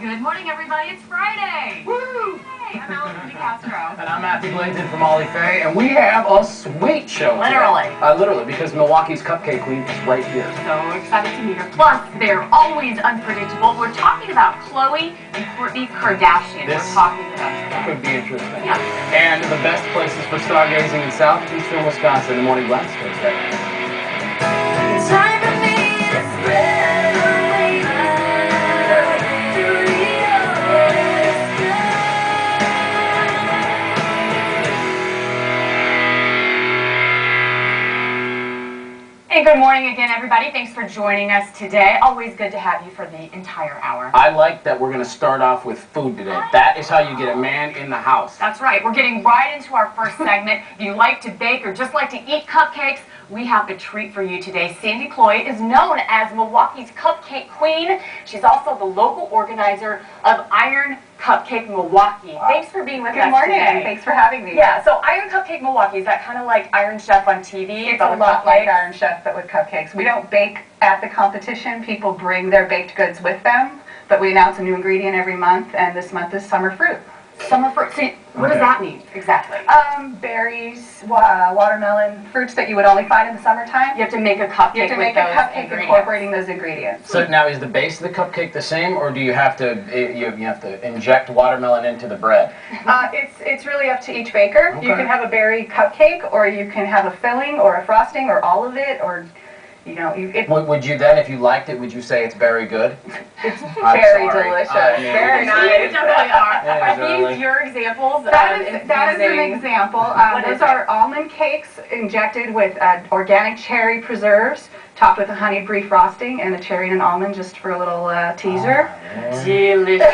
Good morning, everybody. It's Friday. Woo! Hey, I'm Allison DeCastro. And I'm Matthew Blazin from Ollie Faye, and we have a sweet show Literally. today. Literally, because Milwaukee's Cupcake Queen is right here. So excited to meet her. Plus, they're always unpredictable. We're talking about Khloe and Kourtney Kardashian. This We're talking about could be interesting. Yeah. And the best places for stargazing in southeastern Wisconsin. The Morning Blast starts right now. Time for me to spread away my victory. And good morning again, everybody. Thanks for joining us today. Always good to have you for the entire hour. I like that we're going to start off with food today. That is how you get a man in the house. That's right. We're getting right into our first segment. If you like to bake or just like to eat cupcakes, we have a treat for you today. Sandy Cloyd is known as Milwaukee's Cupcake Queen. She's also the local organizer of IronCupcake Milwaukee. Wow. Thanks for being with us Good morning. today. Thanks for having me. Yeah, so IronCupcake Milwaukee, is that kind of like Iron Chef on TV? It's a lot like Iron Chef, but with cupcakes. We don't bake at the competition. People bring their baked goods with them, but we announce a new ingredient every month, and this month is summer fruit. Summer fruit. See, what does that mean exactly? Berries, watermelon, fruits that you would only find in the summertime. You have to make a cupcake You have to with make a those cupcake ingredients. incorporating those ingredients. So now, is the base of the cupcake the same, or do you have to you have to inject watermelon into the bread? It's really up to each baker. Okay. You can have a berry cupcake, or you can have a filling, or a frosting, or all of it, or Would you then, if you liked it, would you say it's very good? it's I'm very sorry. delicious. Yeah. Very You nice. definitely are. It is Are early. these your examples? That of is an infusing- example. What is Those it? are almond cakes injected with organic cherry preserves, topped with a honey brie frosting and a cherry and an almond just for a little teaser. Delicious.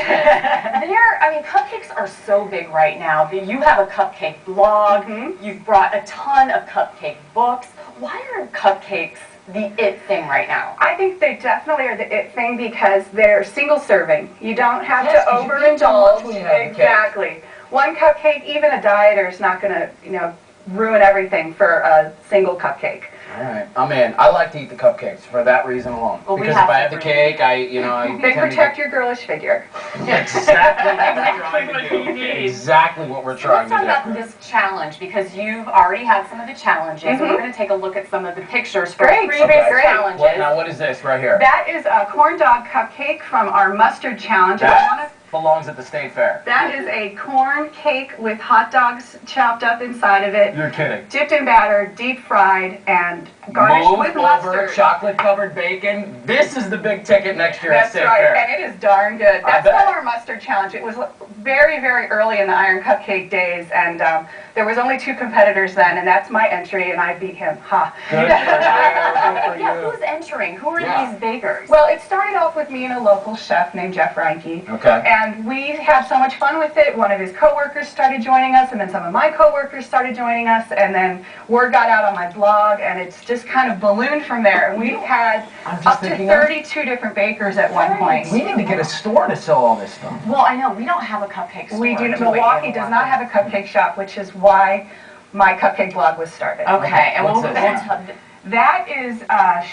Cupcakes are so big right now. You have a cupcake blog. Mhm. You've brought a ton of cupcake books. Why are cupcakes the it thing right now? I think they definitely are the it thing because they're single serving. You don't have Yes, to 'cause you eat too much overindulge. when you have the cake. Exactly. One cupcake, even a dieter is not going to, ruin everything for a single cupcake. All right, I'm in. I like to eat the cupcakes for that reason alone. Well, we because have if I to have the bring cake, I They tend to protect your girlish figure. exactly what we're trying Exactly to what you do. need. Exactly what we're So trying let's talk to about do. this challenge because you've already had some of the challenges. And Mhm. we're going to take a look at some of the pictures from Great, previous okay, great. challenges. Now, what is this right here? That is a corn dog cupcake from our mustard challenge. That belongs at the state fair. That is a corn cake with hot dogs chopped up inside of it, You're kidding. dipped in batter, deep fried, and garnished Move with over mustard. chocolate-covered bacon. This is the big ticket next year at That's state right, fair. and it is darn good. I That's bet. called our mustard challenge. It was very, very early in the Iron Cupcake days, and there was only 2 competitors then, and that's my entry, and I beat him. Ha! Good for you. Good for Yeah, you. who's entering? Who are Yeah. these bakers? Well, it started off with me and a local chef named Jeff Reinke. Okay. And we had so much fun with it. One of his coworkers started joining us, and then some of my coworkers started joining us, and then word got out on my blog, and it's just kind of ballooned from there. And we've had I'm just up to thinking of- 32 different bakers at one point. We need to get a store to sell all this stuff. Well, I know we don't have a cupcake store. We do. we, Milwaukee in does not have a cupcake shop, which is why my cupcake blog was started. Okay, and What's we'll this? tell. That is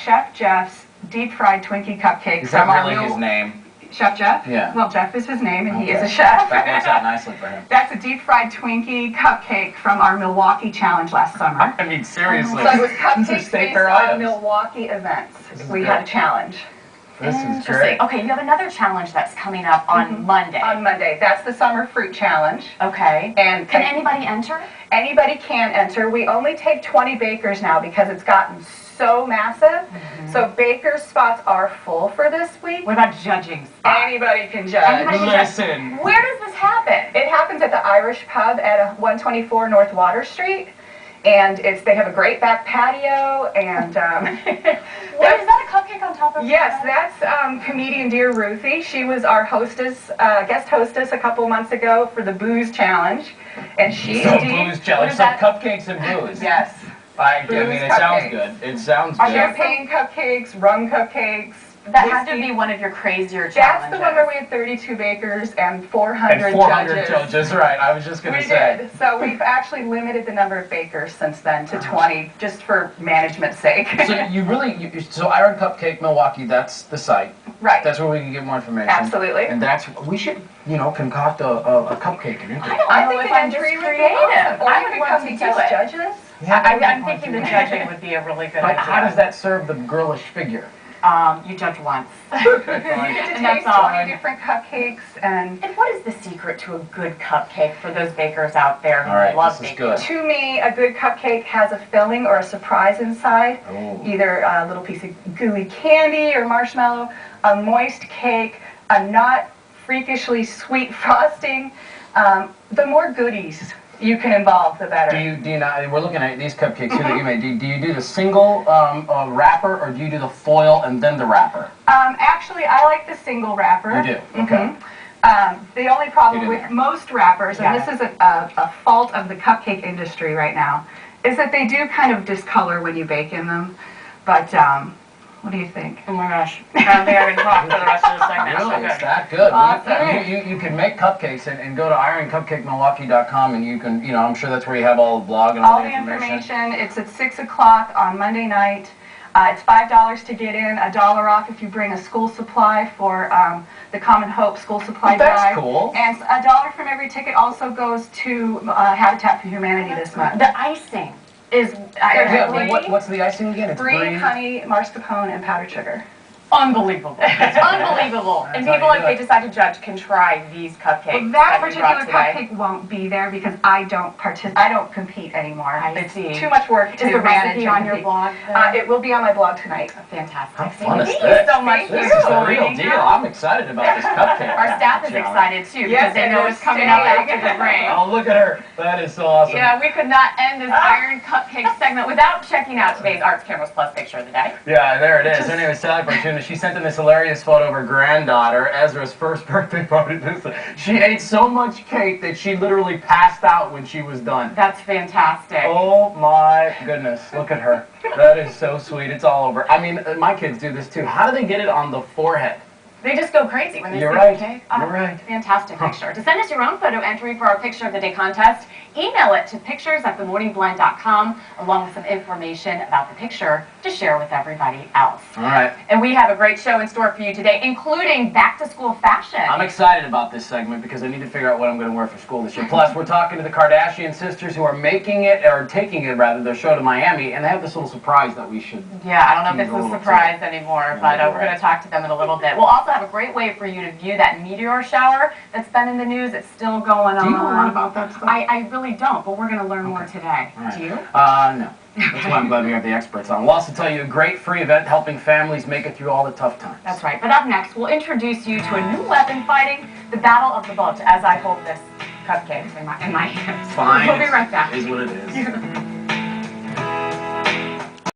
Chef Jeff's deep fried Twinkie cupcake Is that from our really his Mil- name? Chef Jeff? Yeah. Well, Jeff is his name, and he is Okay. a chef. That works out nicely for him. That's a deep fried Twinkie cupcake from our Milwaukee challenge last summer. I mean, seriously. So it was These are cupcakes state based fair on items. Milwaukee events. This is We great. had a challenge This is Interesting. great. Okay, you have another challenge that's coming up on Monday. on Monday. That's the summer fruit challenge. Okay. And Can anybody enter? anybody can enter. We only take 20 bakers now because it's gotten so massive. So bakers' spots are full for this week. What about judging spots? Anybody can judge. Anybody can judge. Listen. Where does this happen? It happens at the Irish Pub at 124 North Water Street. And they have a great back patio, and What is that? A cupcake on top of? yes, that? that's comedian dear Ruthie. She was our hostess, guest hostess a couple months ago for the booze challenge, and she So indeed- booze challenge, What is so that? cupcakes and booze. Yes, I mean, Booze it sounds cupcakes. good. It sounds Are good. there- champagne cupcakes, rum cupcakes, That had to be one of your crazier That's challenges. the one where we had 32 bakers and 400, And 400 judges, right? I was just going We to say. did. So we've actually limited the number of bakers since then to 20, just for management's sake. So you really, so Iron Cupcake Milwaukee, that's the site. Right. That's where we can get more information. Absolutely. And we should, concoct a cupcake and I don't know if I'm just creative. I would love to do it. Judges. I'm thinking the judging would be a really good But idea. how does that serve the girlish figure? You judge once. You get to And that's taste all. 20 different cupcakes and And what is the secret to a good cupcake for those bakers out there who All right, love this is baking? good. to me, a good cupcake has a filling or a surprise inside. Oh. Either a little piece of gooey candy or marshmallow, a moist cake, a not freakishly sweet frosting. The more goodies you can involve, the better. Do you not, we're looking at these cupcakes here that you made. Do you do the single wrapper or do you do the foil and then the wrapper? Actually, I like the single wrapper. You do? Okay. The only problem Get in with there. most wrappers, and Yeah. this is a fault of the cupcake industry right now, is that they do kind of discolor when you bake in them. But what do you think? Oh my gosh. I don't think I can talk for the rest of the segment. Really? So It's good. that good. Awesome. You can make cupcakes and go to IronCupcakeMilwaukee.com and you can, I'm sure that's where you have all the blog and all All the the information. information. It's at 6 o'clock on Monday night. It's $5 to get in, $1 off if you bring a school supply for the Common Hope School Supply That's Drive. cool. And $1 from every ticket also goes to Habitat for Humanity this month. The icing is Yeah, Brie. but what's the icing again? It's Brie, honey, mascarpone, and powdered sugar. unbelievable. It's unbelievable. And That's people, how if you do they it. decide to judge, can try these cupcakes. Well, that we brought particular today. cupcake won't be there because I don't compete anymore. I It's see. too much work to Is the manage recipe and on your compete. blog? It will be on my blog tonight. Fantastic. How fun is Thank this? you so much. This for is the real joining deal. us. I'm excited about this cupcake. Our staff is challenge. excited too because Yes, they and know they're it's coming up staying. after the break. Oh, look at her. That is so awesome. Yeah, we could not end this Iron Cupcake segment without checking out today's Arts Cameras Plus picture of the day. Yeah, there it is. Her name is Sally Fortuna. She sent in this hilarious photo of her granddaughter, Ezra's first birthday party. She ate so much cake that she literally passed out when she was done. That's fantastic. Oh my goodness, look at her. That is so sweet. It's all over. I mean, my kids do this too. How do they get it on the forehead? They just go crazy when they You're see right. the cake. You're right. Fantastic picture. To send us your own photo entry for our Picture of the Day contest, email it to pictures@themorningblend.com along with some information about the picture to share with everybody else. All right. And we have a great show in store for you today, including back-to-school fashion. I'm excited about this segment because I need to figure out what I'm going to wear for school this year. Plus, we're talking to the Kardashian sisters who are taking it, their show to Miami, and they have this little surprise that we should... Yeah, I don't know if Tease it's a a little surprise anymore, Yeah, but you're we're right. going to talk to them in a little bit. We'll also have a great way for you to view that meteor shower that's been in the news. It's still going on. Do you know a lot about that stuff? I really don't, but we're going to learn more today. All right. Do you? No. That's why I'm glad we have the experts on. We'll also tell you a great free event helping families make it through all the tough times. That's right. But up next, we'll introduce you to a new weapon fighting, the Battle of the Bulge, as I hold this cupcake in my hands. Fine. We'll be right back. It is what it is.